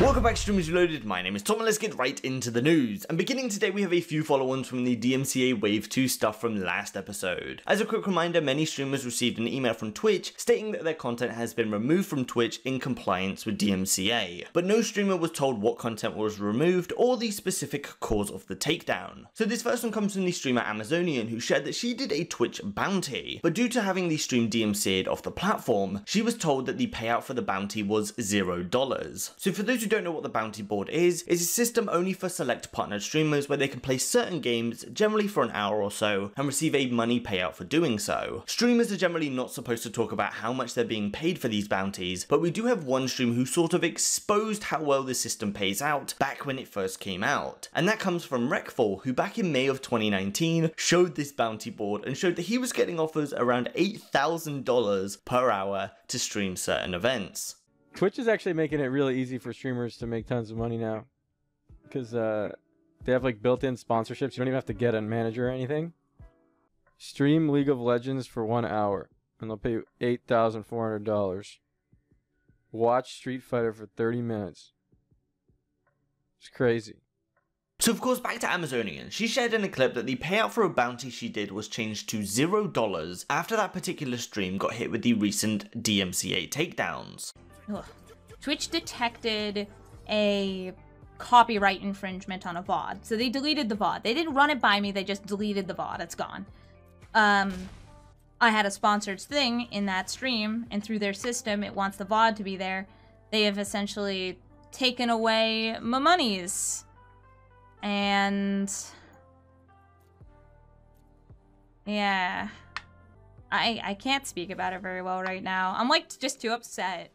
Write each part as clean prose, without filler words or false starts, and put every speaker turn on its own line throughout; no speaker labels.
Welcome back, Streamers Reloaded. My name is Tom and let's get right into the news. And beginning today, we have a few follow-ons from the DMCA Wave 2 stuff from last episode. As a quick reminder, many streamers received an email from Twitch stating that their content has been removed from Twitch in compliance with DMCA. But no streamer was told what content was removed or the specific cause of the takedown. So this first one comes from the streamer Amazonian, who shared that she did a Twitch bounty, but due to having the stream DMCA'd off the platform, she was told that the payout for the bounty was $0. So for those who don't know what the bounty board is a system only for select partnered streamers where they can play certain games, generally for an hour or so, and receive a money payout for doing so. Streamers are generally not supposed to talk about how much they're being paid for these bounties, but we do have one streamer who sort of exposed how well the system pays out back when it first came out. And that comes from Wreckfall, who back in May of 2019 showed this bounty board and showed that he was getting offers around $8,000 per hour to stream certain events.
Twitch is actually making it really easy for streamers to make tons of money now, because they have like built-in sponsorships. You don't even have to get a manager or anything. Stream League of Legends for 1 hour and they'll pay you $8,400. Watch Street Fighter for 30 minutes. It's crazy.
So of course, back to Amazonian, she shared in a clip that the payout for a bounty she did was changed to $0 after that particular stream got hit with the recent DMCA takedowns.
Ugh. Twitch detected a copyright infringement on a VOD, so they deleted the VOD. They didn't run it by me, they just deleted the VOD, it's gone. I had a sponsored thing in that stream, and through their system, it wants the VOD to be there. They have essentially taken away my monies. And yeah, I can't speak about it very well right now. I'm like just too upset.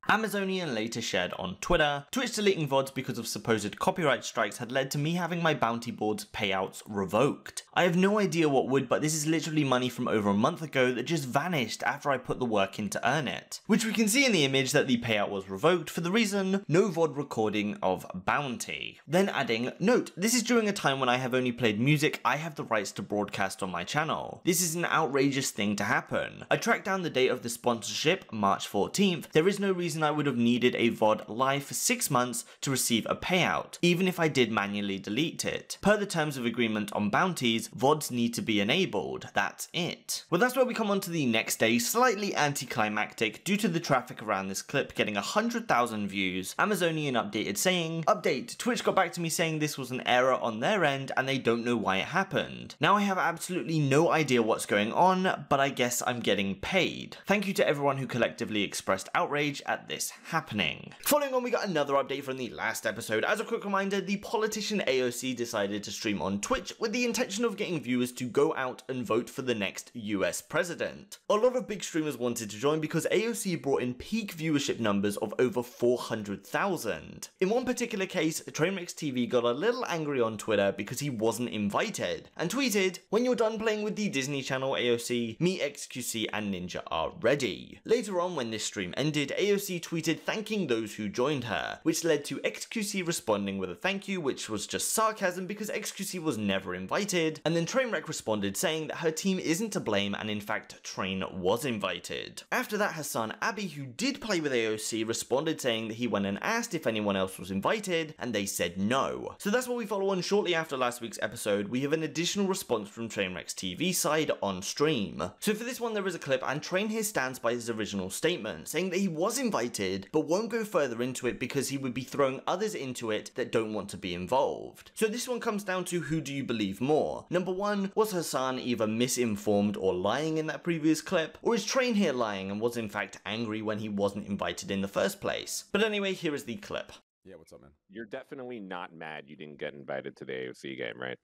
Amazonian later shared on Twitter, Twitch deleting VODs because of supposed copyright strikes had led to me having my bounty board's payouts revoked. I have no idea what would, but this is literally money from over a month ago that just vanished after I put the work in to earn it. Which we can see in the image that the payout was revoked for the reason, no VOD recording of bounty. Then adding, note, this is during a time when I have only played music I have the rights to broadcast on my channel. This is an outrageous thing to happen. I tracked down the date of the sponsorship, March 14th. There is no reason I would have needed a VOD live for 6 months to receive a payout, even if I did manually delete it. Per the terms of agreement on bounties, VODs need to be enabled, that's it. Well, that's where we come on to the next day, slightly anticlimactic due to the traffic around this clip getting 100,000 views. Amazonian updated saying, update, Twitch got back to me saying this was an error on their end and they don't know why it happened. Now I have absolutely no idea what's going on, but I guess I'm getting paid. Thank you to everyone who collectively expressed outrage at this happening. Following on, we got another update from the last episode. As a quick reminder, the politician AOC decided to stream on Twitch with the intention of getting viewers to go out and vote for the next US president. A lot of big streamers wanted to join because AOC brought in peak viewership numbers of over 400,000. In one particular case, TrainWrecksTV got a little angry on Twitter because he wasn't invited, and tweeted, when you're done playing with the Disney Channel AOC, me, XQC and Ninja are ready. Later on, when this stream ended, AOC tweeted thanking those who joined her, which led to XQC responding with a thank you, which was just sarcasm because XQC was never invited, and then TrainWreck responded saying that her team isn't to blame and in fact Train was invited. After that, Hassan Abbey, who did play with AOC, responded saying that he went and asked if anyone else was invited and they said no. So that's what we follow on. Shortly after last week's episode, we have an additional response from TrainWrecksTV side on stream. So for this one, there is a clip and Train here stands by his original statement saying that he was invited but won't go further into it because he would be throwing others into it that don't want to be involved. So this one comes down to who do you believe more? Number one, was Hassan either misinformed or lying in that previous clip? Or is Train here lying and was in fact angry when he wasn't invited in the first place? But anyway, here is the clip.
Yeah, what's up, man?
You're definitely not mad you didn't get invited to the AOC game, right?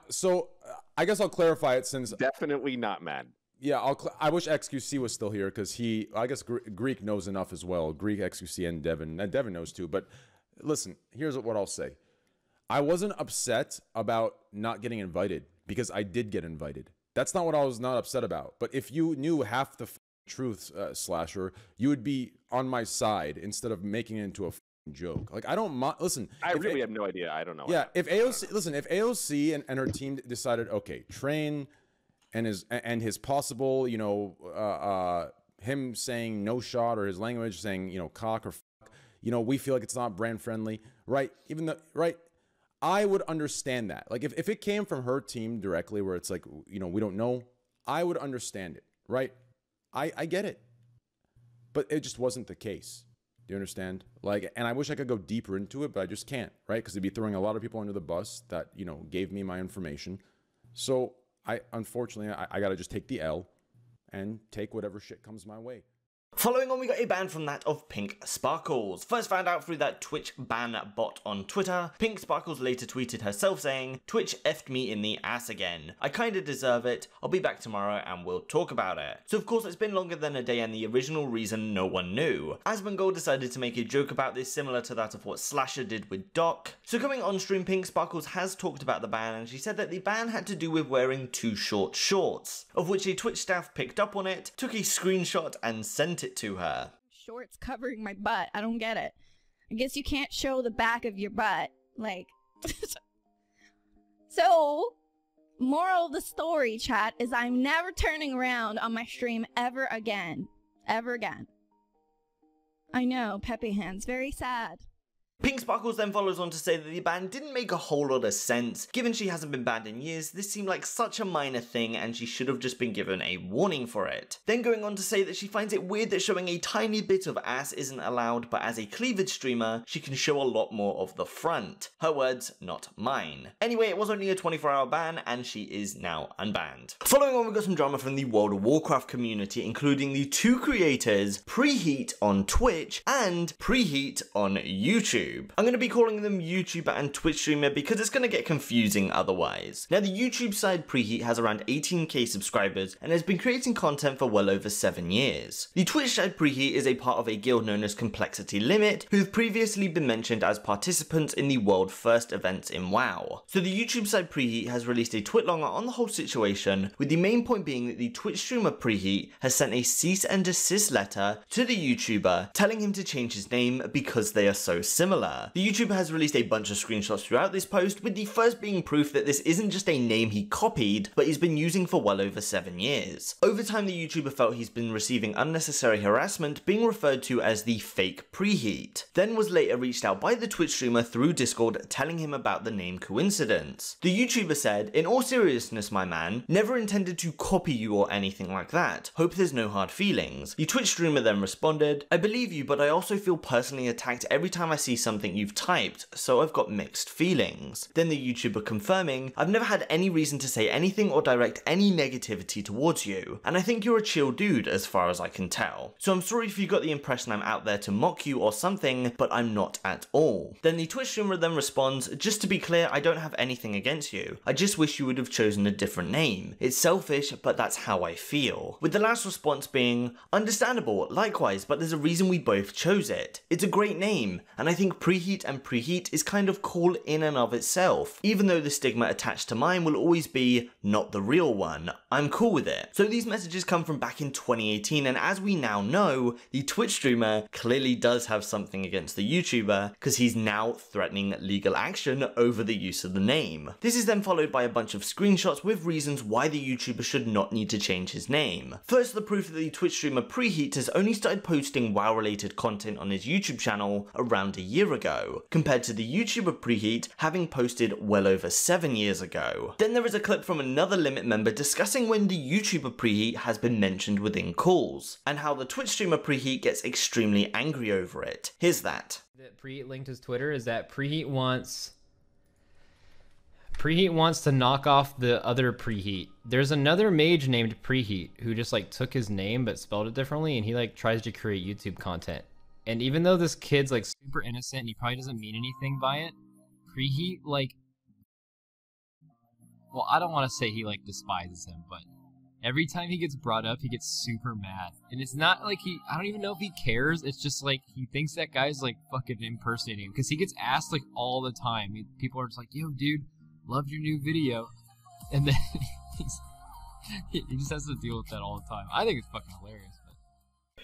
So I guess I'll clarify it since...
Definitely not mad.
Yeah, I wish XQC was still here because I guess Greek knows enough as well. Greek, XQC, and Devin knows too. But listen, here's what I'll say. I wasn't upset about not getting invited because I did get invited. That's not what I was not upset about. But if you knew half the truth, Slasher, you would be on my side instead of making it into a joke. Like, I don't listen.
I really have no idea. I don't know.
Yeah, if AOC, listen, if AOC and her team decided, okay, Train and his possible, him saying no shot, or his language saying, you know, cock or fuck, you know, we feel like it's not brand friendly, right? Even though, right? I would understand that. Like if it came from her team directly where it's like, you know, we don't know, I would understand it, right? I get it. But it just wasn't the case. Do you understand? Like, and I wish I could go deeper into it, but I just can't, right? Because it'd be throwing a lot of people under the bus that, you know, gave me my information. So unfortunately, I got to just take the L and take whatever shit comes my way.
Following on, we got a ban from that of Pink Sparkles. First found out through that Twitch ban bot on Twitter. Pink Sparkles later tweeted herself saying, "Twitch effed me in the ass again. I kinda deserve it. I'll be back tomorrow and we'll talk about it." So of course it's been longer than a day, and the original reason no one knew. Asmongold decided to make a joke about this similar to that of what Slasher did with Doc. So going on stream, Pink Sparkles has talked about the ban, and she said that the ban had to do with wearing too short shorts, of which a Twitch staff picked up on it, took a screenshot and sent it to her.
Shorts covering my butt. I don't get it. I guess you can't show the back of your butt. Like, so, moral of the story, chat, is I'm never turning around on my stream ever again. Ever again. I know, Pepe Hands, very sad.
Pink Sparkles then follows on to say that the ban didn't make a whole lot of sense. Given she hasn't been banned in years, this seemed like such a minor thing and she should have just been given a warning for it. Then going on to say that she finds it weird that showing a tiny bit of ass isn't allowed, but as a cleavage streamer, she can show a lot more of the front. Her words, not mine. Anyway, it was only a 24-hour ban and she is now unbanned. Following on, we got some drama from the World of Warcraft community, including the two creators, PreHeat on Twitch and PreHeat on YouTube. I'm going to be calling them YouTuber and Twitch streamer because it's going to get confusing otherwise. Now, the YouTube side PreHeat has around 18k subscribers and has been creating content for well over 7 years. The Twitch side PreHeat is a part of a guild known as Complexity Limit, who've previously been mentioned as participants in the world first events in WoW. So the YouTube side PreHeat has released a twitlonger on the whole situation, with the main point being that the Twitch streamer PreHeat has sent a cease and desist letter to the YouTuber telling him to change his name because they are so similar. The YouTuber has released a bunch of screenshots throughout this post, with the first being proof that this isn't just a name he copied, but he's been using for well over 7 years. Over time, the YouTuber felt he's been receiving unnecessary harassment, being referred to as the fake PreHeat, then was later reached out by the Twitch streamer through Discord telling him about the name coincidence. The YouTuber said, "In all seriousness, my man, never intended to copy you or anything like that. Hope there's no hard feelings." The Twitch streamer then responded, "I believe you, but I also feel personally attacked every time I see something you've typed, so I've got mixed feelings." Then the YouTuber confirming, "I've never had any reason to say anything or direct any negativity towards you, and I think you're a chill dude as far as I can tell. So I'm sorry if you got the impression I'm out there to mock you or something, but I'm not at all." Then the Twitch streamer then responds, "Just to be clear, I don't have anything against you. I just wish you would have chosen a different name. It's selfish, but that's how I feel." With the last response being, "Understandable, likewise, but there's a reason we both chose it. It's a great name, and I think PreHeat and PreHeat is kind of cool in and of itself, even though the stigma attached to mine will always be not the real one. I'm cool with it." So these messages come from back in 2018, and as we now know, the Twitch streamer clearly does have something against the YouTuber, because he's now threatening legal action over the use of the name. This is then followed by a bunch of screenshots with reasons why the YouTuber should not need to change his name. First, the proof that the Twitch streamer PreHeat has only started posting WoW related content on his YouTube channel around a year ago, compared to the YouTuber PreHeat having posted well over 7 years ago. Then there is a clip from another Limit member discussing when the YouTuber PreHeat has been mentioned within calls, and how the Twitch streamer PreHeat gets extremely angry over it. Here's that.
That PreHeat linked his Twitter is that PreHeat wants to knock off the other PreHeat. There's another mage named PreHeat who just like took his name but spelled it differently, and he like tries to create YouTube content. And even though this kid's like super innocent and he probably doesn't mean anything by it, PreHeat like, well, I don't want to say he like despises him, but every time he gets brought up, he gets super mad. And it's not like I don't even know if he cares. It's just like he thinks that guy's like fucking impersonating him, because he gets asked like all the time. People are just like, "Yo, dude, loved your new video," and then he just has to deal with that all the time. I think it's fucking hilarious.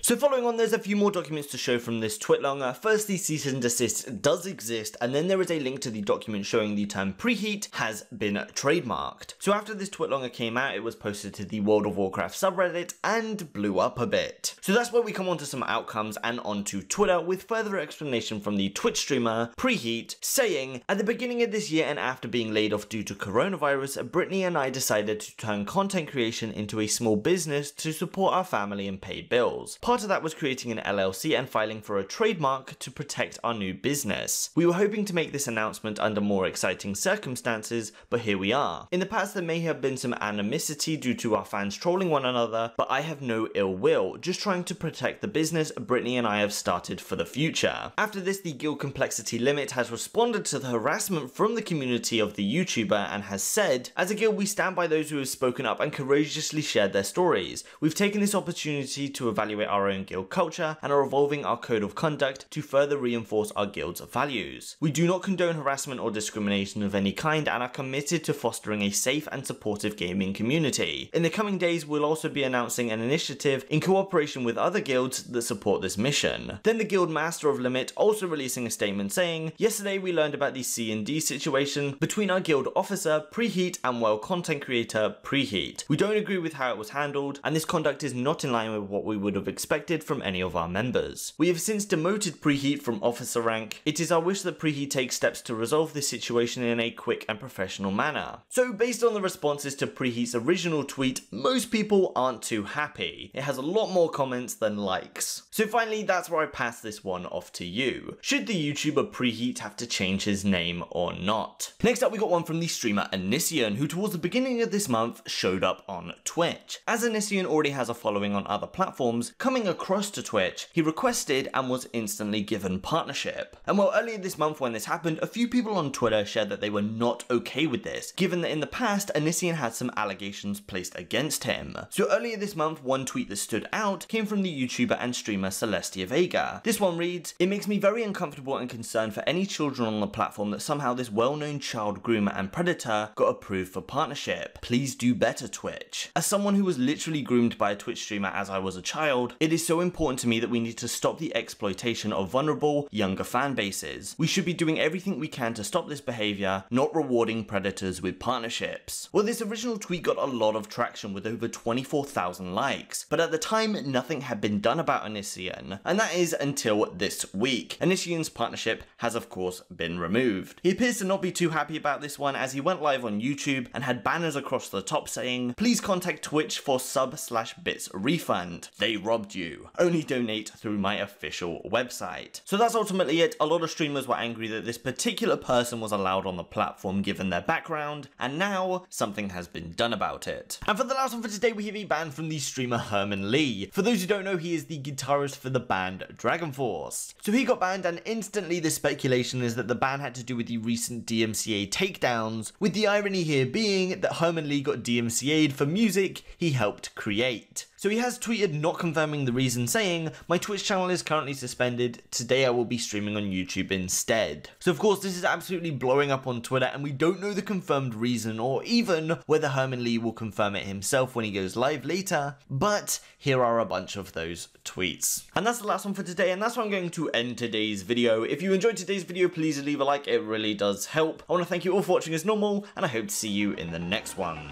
So following on, there's a few more documents to show from this twit-long. Firstly, cease and desist does exist, and then there is a link to the document showing the term PreHeat has been trademarked. So after this twit-longer came out, it was posted to the World of Warcraft subreddit and blew up a bit. So that's where we come on to some outcomes and onto Twitter with further explanation from the Twitch streamer PreHeat, saying, at the beginning of this year and after being laid off due to coronavirus, Brittany and I decided to turn content creation into a small business to support our family and pay bills. Part of that was creating an LLC and filing for a trademark to protect our new business. We were hoping to make this announcement under more exciting circumstances, but here we are. In the past there may have been some animosity due to our fans trolling one another, but I have no ill will, just trying to protect the business Brittany and I have started for the future. After this, the guild complexity limit has responded to the harassment from the community of the YouTuber and has said, as a guild we stand by those who have spoken up and courageously shared their stories. We've taken this opportunity to evaluate our own guild culture and are evolving our code of conduct to further reinforce our guild's values. We do not condone harassment or discrimination of any kind and are committed to fostering a safe and supportive gaming community. In the coming days, we'll also be announcing an initiative in cooperation with other guilds that support this mission. Then the guild master of Limit also releasing a statement saying, yesterday we learned about the C&D situation between our guild officer PreHeat and content creator PreHeat. We don't agree with how it was handled, and this conduct is not in line with what we would have expected from any of our members. We have since demoted PreHeat from officer rank. It is our wish that PreHeat takes steps to resolve this situation in a quick and professional manner. So based on the responses to PreHeat's original tweet, most people aren't too happy. It has a lot more comments than likes. So finally, that's where I pass this one off to you. Should the YouTuber PreHeat have to change his name or not? Next up, we got one from the streamer Onision, who towards the beginning of this month showed up on Twitch. As Onision already has a following on other platforms, coming across to Twitch, he requested and was instantly given partnership. And well, earlier this month when this happened, a few people on Twitter shared that they were not okay with this, given that in the past, Onision had some allegations placed against him. So earlier this month, one tweet that stood out came from the YouTuber and streamer Celestia Vega. This one reads, "It makes me very uncomfortable and concerned for any children on the platform that somehow this well-known child groomer and predator got approved for partnership. Please do better, Twitch. As someone who was literally groomed by a Twitch streamer as I was a child, it is so important to me that we need to stop the exploitation of vulnerable, younger fan bases. We should be doing everything we can to stop this behavior, not rewarding predators with partnerships." Well, this original tweet got a lot of traction with over 24,000 likes, but at the time, nothing had been done about Onision, and that is until this week. Onision's partnership has of course been removed. He appears to not be too happy about this one, as he went live on YouTube and had banners across the top saying, "Please contact Twitch for sub/bits refund. They robbed you. Only donate through my official website." So that's ultimately it. A lot of streamers were angry that this particular person was allowed on the platform given their background, and now something has been done about it. And for the last one for today, we have a ban from the streamer HermanLi. For those who don't know, he is the guitarist for the band Dragon Force. So he got banned, and instantly the speculation is that the ban had to do with the recent DMCA takedowns, with the irony here being that HermanLi got DMCA'd for music he helped create. So he has tweeted not confirming the reason, saying, "My Twitch channel is currently suspended. Today I will be streaming on YouTube instead." So of course this is absolutely blowing up on Twitter, and we don't know the confirmed reason or even whether HermanLi will confirm it himself when he goes live later, but here are a bunch of those tweets. And that's the last one for today, and that's where I'm going to end today's video. If you enjoyed today's video, please leave a like, it really does help. I want to thank you all for watching as normal, and I hope to see you in the next one.